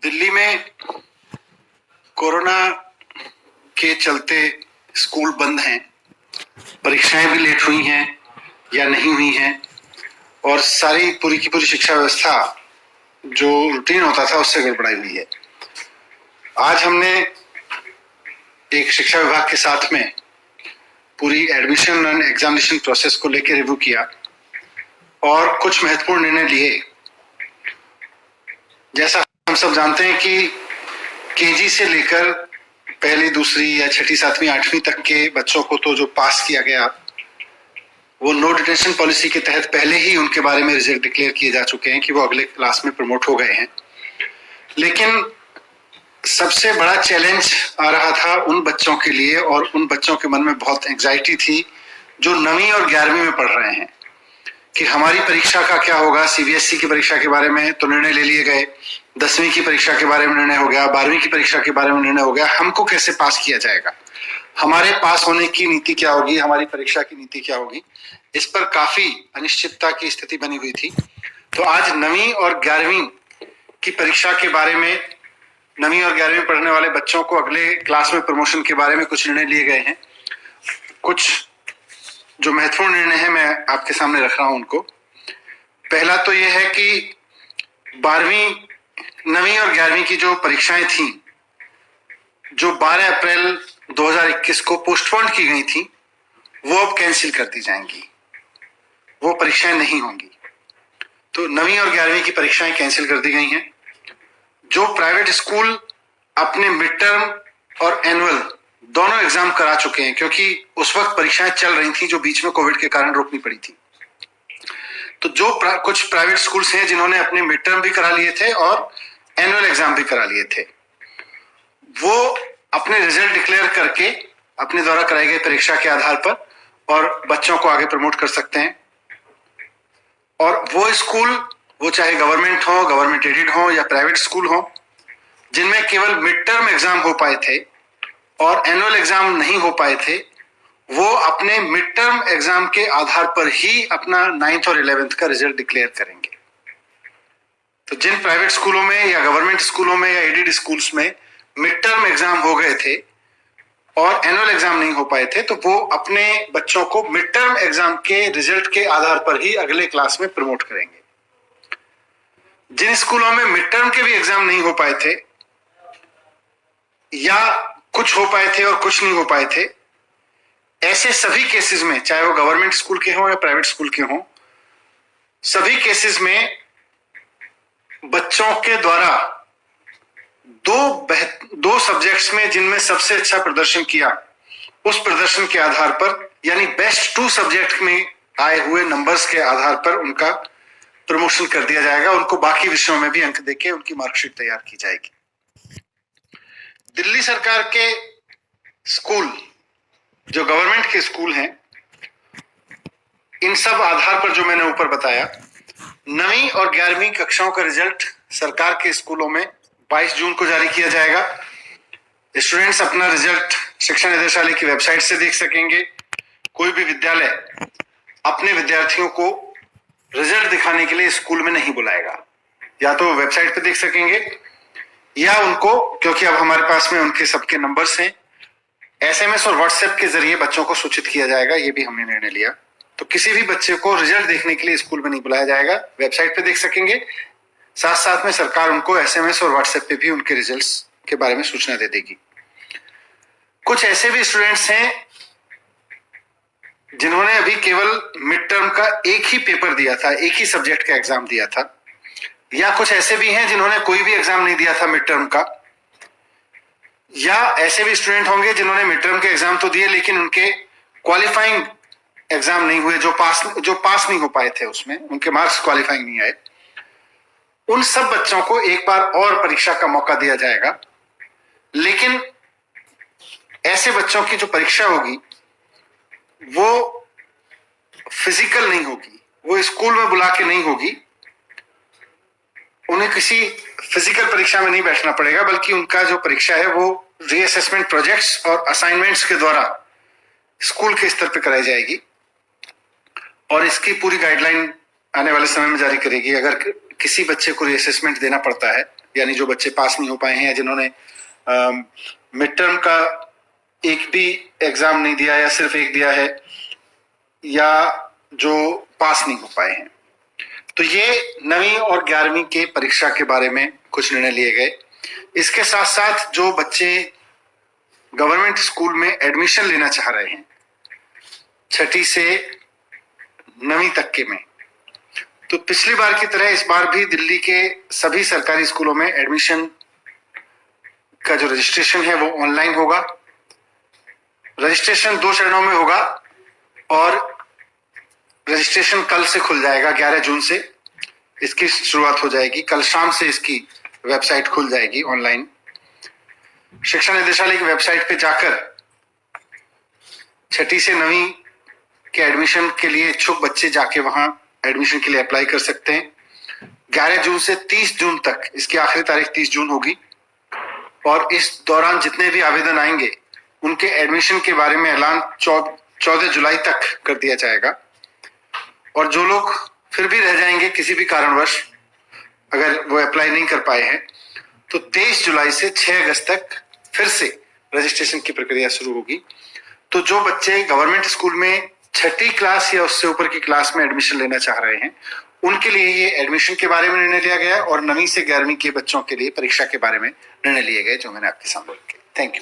दिल्ली में कोरोना के चलते स्कूल बंद हैं, परीक्षाएं भी लेट हुई हैं या नहीं हुई हैं और सारी पूरी की पूरी शिक्षा व्यवस्था जो रूटीन होता था उससे गड़बड़ाई हुई है। आज हमने एक शिक्षा विभाग के साथ में पूरी एडमिशन एंड एग्जामिनेशन प्रोसेस को लेकर रिव्यू किया और कुछ महत्वपूर्ण निर्णय लिए। जैसा हम सब जानते हैं कि केजी से लेकर पहली, दूसरी या छठी, सातवीं, आठवीं तक के बच्चों को तो जो पास किया गया वो नो डिटेंशन पॉलिसी के तहत पहले ही उनके बारे में रिजल्ट डिक्लेयर किए जा चुके हैं कि वो अगले क्लास में प्रमोट हो गए हैं। लेकिन सबसे बड़ा चैलेंज आ रहा था उन बच्चों के लिए और उन बच्चों के मन में बहुत एंजाइटी थी जो 9वीं और 11वीं में पढ़ रहे हैं कि हमारी परीक्षा का क्या होगा। सीबीएसई की परीक्षा के बारे में तो निर्णय ले लिए गए, 10वीं की परीक्षा के बारे में निर्णय हो गया, 12वीं की परीक्षा के बारे में निर्णय हो गया। हमको कैसे पास किया जाएगा, हमारे पास होने की नीति क्या होगी, हमारी परीक्षा की नीति क्या होगी, इस पर काफी अनिश्चितता की स्थिति बनी हुई थी। तो आज 9वीं और 11वीं की परीक्षा के बारे में, 9वीं और 11वीं पढ़ने वाले बच्चों को अगले क्लास में प्रमोशन के बारे में कुछ निर्णय लिए गए हैं। कुछ जो महत्वपूर्ण निर्णय है मैं आपके सामने रख रहा हूं उनको। पहला तो यह है कि 12वीं, 9वीं और 11वीं की जो परीक्षाएं थी, जो 12 अप्रैल 2021 को पोस्टपोन की गई थी, वो अब कैंसिल कर दी जाएंगी, वो परीक्षाएं नहीं होंगी। तो 9वीं और 11वीं की परीक्षाएं कैंसिल कर दी गई हैं। जो प्राइवेट स्कूल अपने मिड टर्म और एनुअल दोनों एग्जाम करा चुके हैं, क्योंकि उस वक्त परीक्षाएं चल रही थी जो बीच में कोविड के कारण रोकनी पड़ी थी, तो जो कुछ प्राइवेट स्कूल्स हैं जिन्होंने अपने मिड टर्म भी करा लिए थे और एनुअल एग्जाम भी करा लिए थे, वो अपने रिजल्ट डिक्लेयर करके अपने द्वारा कराई गई परीक्षा के आधार पर और बच्चों को आगे प्रमोट कर सकते हैं। और वो स्कूल, वो चाहे गवर्नमेंट हो, गवर्नमेंट एडेड हो या प्राइवेट स्कूल हो, जिनमें केवल मिड टर्म एग्जाम हो पाए थे और एनुअल एग्जाम नहीं हो पाए थे, वो अपने मिड टर्म एग्जाम के आधार पर ही अपना 9th और 11th का रिजल्ट डिक्लेयर करेंगे। तो जिन प्राइवेट स्कूलों में या गवर्नमेंट स्कूलों में या एडेड स्कूल्स में मिड टर्म एग्जाम हो गए थे और एनुअल एग्जाम नहीं हो पाए थे, तो वो अपने बच्चों को मिड टर्म एग्जाम के रिजल्ट के आधार पर ही अगले क्लास में प्रमोट करेंगे। जिन स्कूलों में मिड टर्म के भी एग्जाम नहीं हो पाए थे या कुछ हो पाए थे और कुछ नहीं हो पाए थे, ऐसे सभी केसेस में, चाहे वो गवर्नमेंट स्कूल के हों या प्राइवेट स्कूल के हों, सभी केसेस में बच्चों के द्वारा दो सब्जेक्ट्स में जिनमें सबसे अच्छा प्रदर्शन किया, उस प्रदर्शन के आधार पर, यानी बेस्ट 2 सब्जेक्ट में आए हुए नंबर्स के आधार पर उनका प्रमोशन कर दिया जाएगा। उनको बाकी विषयों में भी अंक देके उनकी मार्कशीट तैयार की जाएगी। दिल्ली सरकार के स्कूल, जो गवर्नमेंट के स्कूल हैं, इन सब आधार पर जो मैंने ऊपर बताया, 9वीं और 11वीं कक्षाओं का रिजल्ट सरकार के स्कूलों में 22 जून को जारी किया जाएगा। स्टूडेंट्स अपना रिजल्ट शिक्षा निदेशालय की वेबसाइट से देख सकेंगे। कोई भी विद्यालय अपने विद्यार्थियों को रिजल्ट दिखाने के लिए स्कूल में नहीं बुलाएगा, या तो वेबसाइट पे देख सकेंगे या उनको, क्योंकि अब हमारे पास में उनके सबके नंबर्स हैं, SMS और व्हाट्सएप के जरिए बच्चों को सूचित किया जाएगा। ये भी हमने निर्णय लिया। तो किसी भी बच्चे को रिजल्ट देखने के लिए स्कूल में नहीं बुलाया जाएगा, वेबसाइट पे देख सकेंगे। साथ साथ में सरकार उनको SMS और व्हाट्सएप पे भी उनके रिजल्ट्स के बारे में सूचना दे देगी। कुछ ऐसे भी स्टूडेंट्स हैं जिन्होंने अभी केवल मिड टर्म का एक ही पेपर दिया था, एक ही सब्जेक्ट का एग्जाम दिया था, या कुछ ऐसे भी हैं जिन्होंने कोई भी एग्जाम नहीं दिया था मिड टर्म का, या ऐसे भी स्टूडेंट होंगे जिन्होंने मिड टर्म के एग्जाम तो दिए लेकिन उनके क्वालिफाइंग एग्जाम नहीं हुए, जो पास नहीं हो पाए थे, उसमें उनके मार्क्स क्वालिफाइंग नहीं आए। उन सब बच्चों को एक बार और परीक्षा का मौका दिया जाएगा। लेकिन ऐसे बच्चों की जो परीक्षा होगी वो फिजिकल नहीं होगी, वो स्कूल में बुला के नहीं होगी, उन्हें किसी फिजिकल परीक्षा में नहीं बैठना पड़ेगा, बल्कि उनका जो परीक्षा है वो रीअसेसमेंट प्रोजेक्ट्स और असाइनमेंट्स के द्वारा स्कूल के स्तर पर कराई जाएगी। और इसकी पूरी गाइडलाइन आने वाले समय में जारी करेगी। अगर किसी बच्चे को रीअसेसमेंट देना पड़ता है यानी जो बच्चे पास नहीं हो पाए हैं या जिन्होंने मिड टर्म का एक भी एग्जाम नहीं दिया या सिर्फ एक दिया है या जो पास नहीं हो पाए हैं। तो ये 9वीं और 11वीं के परीक्षा के बारे में कुछ निर्णय लिए गए। इसके साथ साथ जो बच्चे गवर्नमेंट स्कूल में एडमिशन लेना चाह रहे हैं 6ठी से 9वीं तक के में, तो पिछली बार की तरह इस बार भी दिल्ली के सभी सरकारी स्कूलों में एडमिशन का जो रजिस्ट्रेशन है वो ऑनलाइन होगा। रजिस्ट्रेशन 2 चरणों में होगा और रजिस्ट्रेशन कल से खुल जाएगा। 11 जून से इसकी शुरुआत हो जाएगी। कल शाम से इसकी वेबसाइट खुल जाएगी ऑनलाइन। शिक्षा निदेशालय की वेबसाइट पे जाकर 6ठी से 9वीं के एडमिशन के लिए इच्छुक बच्चे जाके वहां एडमिशन के लिए अप्लाई कर सकते हैं। 11 जून से 30 जून तक, इसकी आखिरी तारीख 30 जून होगी और इस दौरान जितने भी आवेदन आएंगे उनके एडमिशन के बारे में ऐलान 14 जुलाई तक कर दिया जाएगा। और जो लोग फिर भी रह जाएंगे किसी भी कारणवश, अगर वो अप्लाई नहीं कर पाए हैं, तो 23 जुलाई से 6 अगस्त तक फिर से रजिस्ट्रेशन की प्रक्रिया शुरू होगी। तो जो बच्चे गवर्नमेंट स्कूल में 6ठी क्लास या उससे ऊपर की क्लास में एडमिशन लेना चाह रहे हैं उनके लिए ये एडमिशन के बारे में निर्णय लिया गया और 9वीं से 11वीं के बच्चों के लिए परीक्षा के बारे में निर्णय लिए गए जो मैंने आपके सामने रखे। Thank you.